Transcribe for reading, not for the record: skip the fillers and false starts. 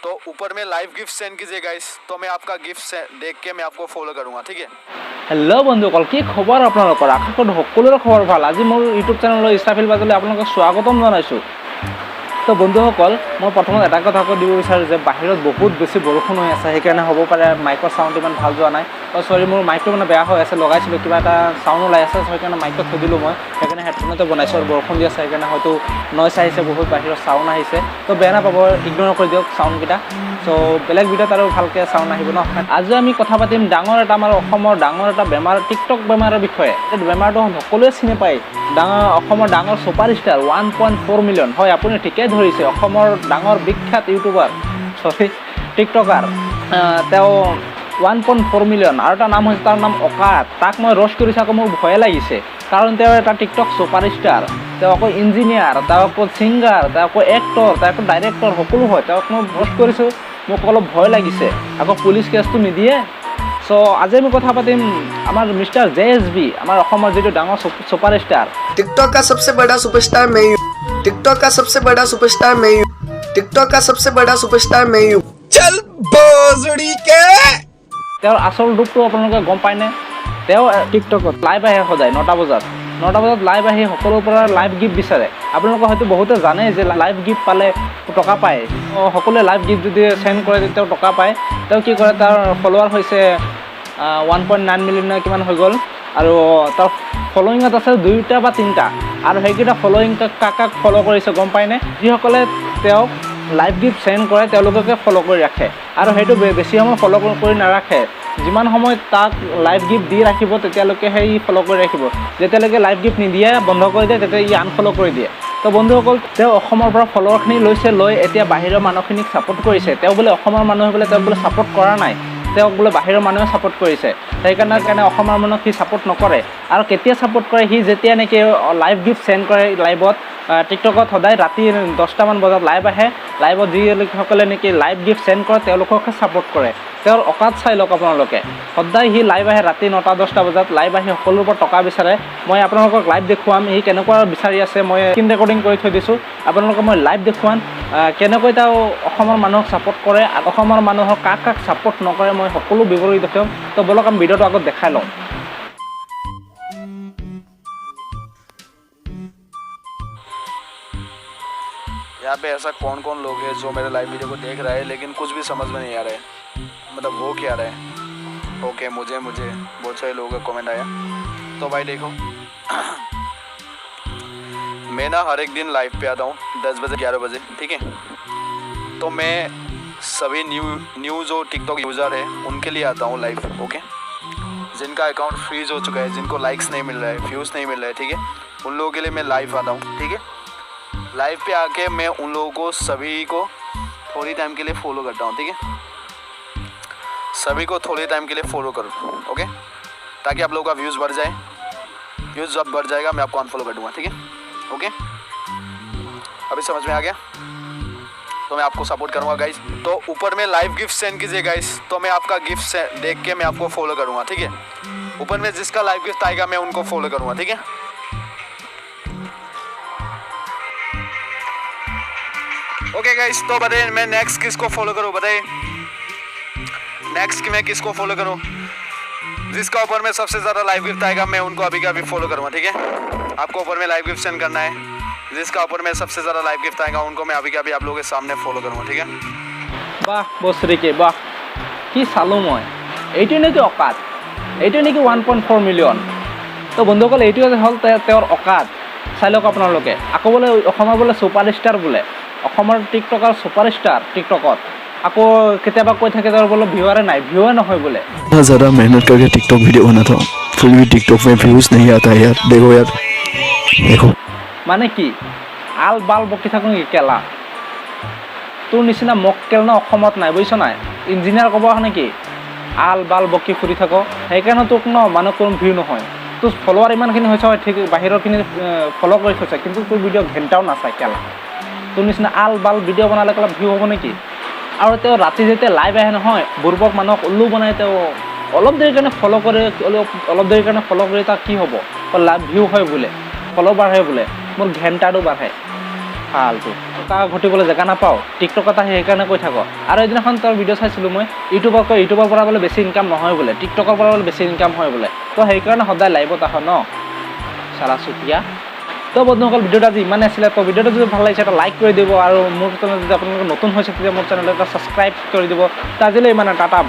तो ऊपर में लाइव गिफ्ट सेंड कीजिए गाइस, तो मैं आपका गिफ्ट देख के मैं आपको फॉलो करूँगा, ठीक है। হেল্ল' বন্ধুসকল, কি খবৰ আপোনালোকৰ? আশা কৰোঁ সকলোৰে খবৰ ভাল। আজি মোৰ ইউটিউব চেনেলৰ ইষ্টাফিল বাজলৈ আপোনালোকক স্বাগতম জনাইছোঁ। তো বন্ধুসকল, মই প্ৰথমত এটা কথা কৈ দিব বিচাৰোঁ যে বাহিৰত বহুত বেছি বৰষুণ হৈ আছে, সেইকাৰণে হ'ব পাৰে মাইকৰ চাউণ্ড ইমান ভাল যোৱা নাই। চৰি, মোৰ মাইকটো মানে বেয়া হৈ আছে, লগাইছিলোঁ কিবা এটা চাউণ্ড ওলাই আছে, সেইকাৰণে মাইকটো থৈ দিলোঁ মই। সেইকাৰণে হেডফোনতে বনাইছোঁ আৰু বৰষুণ দি আছে, সেইকাৰণে হয়তো নইজ আহিছে, বহুত বাহিৰত চাউণ্ড আহিছে। তো বেয়া নাপাব, ইগন'ৰ কৰি দিয়ক চাউণ্ডকেইটা। চ' বেলেগ ভিডিঅ'ত আৰু ভালকৈ চাউণ্ড আহিব ন। আজি আমি কথা পাতিম ডাঙৰ এটা আমাৰ অসমৰ ডাঙৰ এটা বেমাৰ, টিকটক বেমাৰৰ বিষয়ে। এই বেমাৰটো সকলোৱে চিনি পায়। অসমৰ ডাঙৰ ছুপাৰষ্টাৰ 1.4 মিলিয়ন, হয় আপুনি ঠিকেই ধৰিছে, অসমৰ ডাঙৰ বিখ্যাত ইউটিউবাৰ, টিকটকাৰ। তেওঁ 1.4 মিলিয়ন, আৰু এটা নাম হৈছে তাৰ নাম অকাত। তাক মই ৰ'ষ্ট কৰি চাওঁ, মোৰ ভয়ে লাগিছে, কাৰণ তেওঁ এটা টিকটক ছুপাৰষ্টাৰ। তেওঁ আকৌ ইঞ্জিনিয়াৰ, তেওঁ আকৌ ছিংগাৰ, তেওঁ আকৌ এক্টৰ, তেওঁ আকৌ ডাইৰেক্টৰ, সকলো হয়। তেওঁক মই ৰ'ষ্ট কৰিছোঁ, মোক অলপ ভয় লাগিছে, আকৌ পুলিচ কেছটো নিদিয়ে। চ' আজি আমি কথা পাতিম আমাৰ মিষ্টাৰ JSB, আমাৰ অসমৰ যিটো ডাঙৰ ছুপাৰষ্টাৰ। टिकटॉक का सबसे बड़ा सुपरस्टार मैं हूँ। टिकटॉक का सबसे बड़ा सुपरस्टार मैं हूँ। टिकटॉक का सबसे बड़ा सुपरस्टार मैं हूँ। चल बोजड़ी के তেওঁৰ আচল ৰূপটো আপোনালোকে গম পায়নে? তেওঁ টিকটকত লাইভ আহে সদায় 9টা বজাত লাইভ আহি সকলোৰ পৰা লাইভ গিফ্ট বিচাৰে। আপোনালোকে হয়তো বহুতে জানে যে লাইভ গিফ্ট পালে টকা পায়। সকলোৱে লাইভ গিফ্ট যদি চেণ্ড কৰে তেতিয়াও টকা পায়। তেওঁ কি কৰে, তাৰ ফলোৱাৰ হৈছে 1.9 মিলিয়ন কিমান হৈ গ'ল, আৰু তাৰ ফল'য়িঙত আছে 2টা বা 3টা, আৰু সেইকেইটা ফল'য়িং কাক ফ'ল' কৰিছে গম পায়নে? যিসকলে তেওঁক লাইভ গিফ্ট চেণ্ড কৰে তেওঁলোককে ফ'ল' কৰি ৰাখে, আৰু সেইটো বেছি সময় ফ'ল' কৰি নাৰাখে। যিমান সময় তাক লাইভ গিফ্ট দি ৰাখিব তেতিয়ালৈকে সেই ফ'ল' কৰি ৰাখিব। যেতিয়ালৈকে লাইভ গিফ্ট নিদিয়ে, বন্ধ কৰি দিয়ে, তেতিয়া ই আনফ'ল' কৰি দিয়ে। তো বন্ধুসকল, তেওঁ অসমৰ পৰা ফ'ল'ৱাৰখিনি লৈ এতিয়া বাহিৰৰ মানুহখিনিক ছাপোৰ্ট কৰিছে। তেওঁ বোলে অসমৰ মানুহে বোলে তেওঁক বোলে ছাপোৰ্ট কৰা নাই, তেওঁক বোলে বাহিৰৰ মানুহে ছাপোৰ্ট কৰিছে। সেইকাৰণে অসমৰ মানুহক সি ছাপোৰ্ট নকৰে। আৰু কেতিয়া ছাপোৰ্ট কৰে, সি যেতিয়া নেকি লাইভ গিফ্ট চেণ্ড কৰে লাইভত, টিকটকত সদায় ৰাতি 10টামান বজাত লাইভ আহে। লাইভত যিসকলে নেকি লাইভ গিফ্ট চেণ্ড কৰে তেওঁলোককহে ছাপোৰ্ট কৰে। তেওঁৰ অকাত চাই লওক আপোনালোকে। সদায় সি লাইভ আহে ৰাতি 9টা 10টা বজাত লাইভ আহি সকলোৰ পৰা টকা বিচাৰে। মই আপোনালোকক লাইভ দেখুৱাম সি কেনেকুৱা বিচাৰি আছে। মই স্ক্ৰীন ৰেকৰ্ডিং কৰি থৈ দিছোঁ, আপোনালোকক মই লাইভ দেখুৱাম কেনেকৈ তেওঁ অসমৰ মানুহক ছাপোৰ্ট কৰে, অসমৰ মানুহক কাক ছাপোৰ্ট নকৰে, মই সকলো বিৱৰি দেখুৱাম। তো বলক আমি ভিডিঅ'টো আগত দেখাই লওঁ। यहाँ पे ऐसा कौन कौन लोग हैं जो मेरे लाइव वीडियो को देख रहे हैं लेकिन कुछ भी समझ में नहीं आ रहा है, मतलब वो क्या रहा है। ओके, मुझे बहुत सारे लोगों का कमेंट आया। तो भाई देखो, मैं ना हर एक दिन लाइव पे आता हूँ 10 बजे 11 बजे, ठीक है। तो मैं सभी न्यू जो टिकटॉक यूज़र है उनके लिए आता हूँ लाइव, ओके। जिनका अकाउंट फ्रीज हो चुका है, जिनको लाइक्स नहीं मिल रहा है, व्यूज़ नहीं मिल रहा है, ठीक है, उन लोगों के लिए मैं लाइव आता हूँ, ठीक है। लाइव पे आके मैं उन लोगों को सभी को थोड़ी टाइम के लिए फॉलो करता हूँ, ठीक है। सभी को थोड़े टाइम के लिए फॉलो करो, ओके, ताकि आप लोगों का व्यूज़ बढ़ जाए। व्यूज़ जब बढ़ जाएगा मैं आपको अनफॉलो कर दूँगा, ठीक है, ओके। अभी समझ में आ गया? तो मैं आपको सपोर्ट करूँगा गाइस। तो ऊपर में लाइव गिफ्ट सेंड कीजिए गाइस, तो मैं आपका गिफ्ट देख के मैं आपको फॉलो करूँगा, ठीक है। ऊपर में जिसका लाइव गिफ्ट आएगा मैं उनको फॉलो करूँगा, ठीक है। ओके गाइस, तो बताइए मैं नेक्स्ट किसको फॉलो करूँ, बताइए नेक्स्ट मैं किसको फॉलो करूँ। जिसका ऊपर में सबसे ज़्यादा लाइव गिफ्ट आएगा मैं उनको अभी का अभी फॉलो करूँगा, ठीक है। आपको ऊपर में लाइव गिफ्ट सेंड करना है, जिसका ऊपर में सबसे ज़्यादा लाइव गिफ्ट आएगा उनको मैं अभी का अभी आप लोगों के सामने फॉलो करूँगा, ठीक है। বাহ বছৰিকে বাহ, কি চালোঁ মই। এইটো নেকি অকাত, এইটো নেকি 1.4 মিলিয়ন। তো বন্ধুসকল, এইটো হ'ল তেওঁৰ অকাত, চাই লওক আপোনালোকে। আকৌ বোলে অসমৰ বোলে ছুপাৰষ্টাৰ, বোলে অসমৰ টিকটকাৰ ছুপাৰষ্টাৰ টিকটকত। আকৌ কেতিয়াবা কৈ থাকে তেওঁৰ বোলে ভিউৱাৰে নাই, ভিউৱে নহয় বোলে। ज़्यादा मेहनत करके टिकटॉक वीडियो बनाता हूँ, फिर भी टिकटॉक में व्यूज़ नहीं आता है यार। देखो यार, देखो মানে কি আল বাল বকি থাকোঁ নেকি কেলা? তোৰ নিচিনা মক্কেল ন অসমত নাই, বুজিছ নাই। ইঞ্জিনিয়াৰ ক'ব নেকি আল বাল বকি ফুৰি থাক, সেইকাৰণে তোক ন মানুহ কোনো ভিউ নহয়। তোৰ ফলোৱাৰ ইমানখিনি হৈছে হয়, ঠিক বাহিৰৰখিনি ফ'ল' কৰি থৈছে, কিন্তু তোৰ ভিডিঅ' ঘণ্টাও নাচায় কেলা। তোৰ নিচিনা আল বাল ভিডিঅ' বনালে অলপ ভিউ হ'ব নেকি? আৰু তেওঁ ৰাতি যেতিয়া লাইভ আহে নহয়, বুৰ্বক মানুহক উল্লু বনাই তেওঁ অলপ দেৰি কাৰণে ফ'ল' কৰে, অলপ দেৰি কাৰণে ফ'ল' কৰি তাক কি হ'ব, লাইভ ভিউ হয় বোলে, ফ'ল' বাঢ়ে বোলে, মোৰ ঘণ্টাটো বাঢ়ে। ফালতু টকা ঘটিবলৈ জেগা নাপাওঁ টিকটকত আহি সেইকাৰণে কৈ থাকক আৰু এদিনাখন তাৰ ভিডিঅ' চাইছিলোঁ মই ইউটিউবৰ পৰা বোলে বেছি ইনকাম নহয় বোলে টিকটকৰ পৰা বোলে বেছি ইনকাম হয় বোলে তো সেইকাৰণে সদায় লাইভত আহ ন চালা চুতীয়া তো বন্ধুসকল ভিডিঅ'টো আজি ইমানে আছিলে তো ভিডিঅ'টো যদি ভাল লাগিছে এটা লাইক কৰি দিব আৰু মোৰ চেনেল যদি আপোনালোকে নতুন হৈছে তেতিয়া মোৰ চেনেলটো এটা ছাবস্ক্ৰাইব কৰি দিব তো আজিলৈ ইমানে টাটা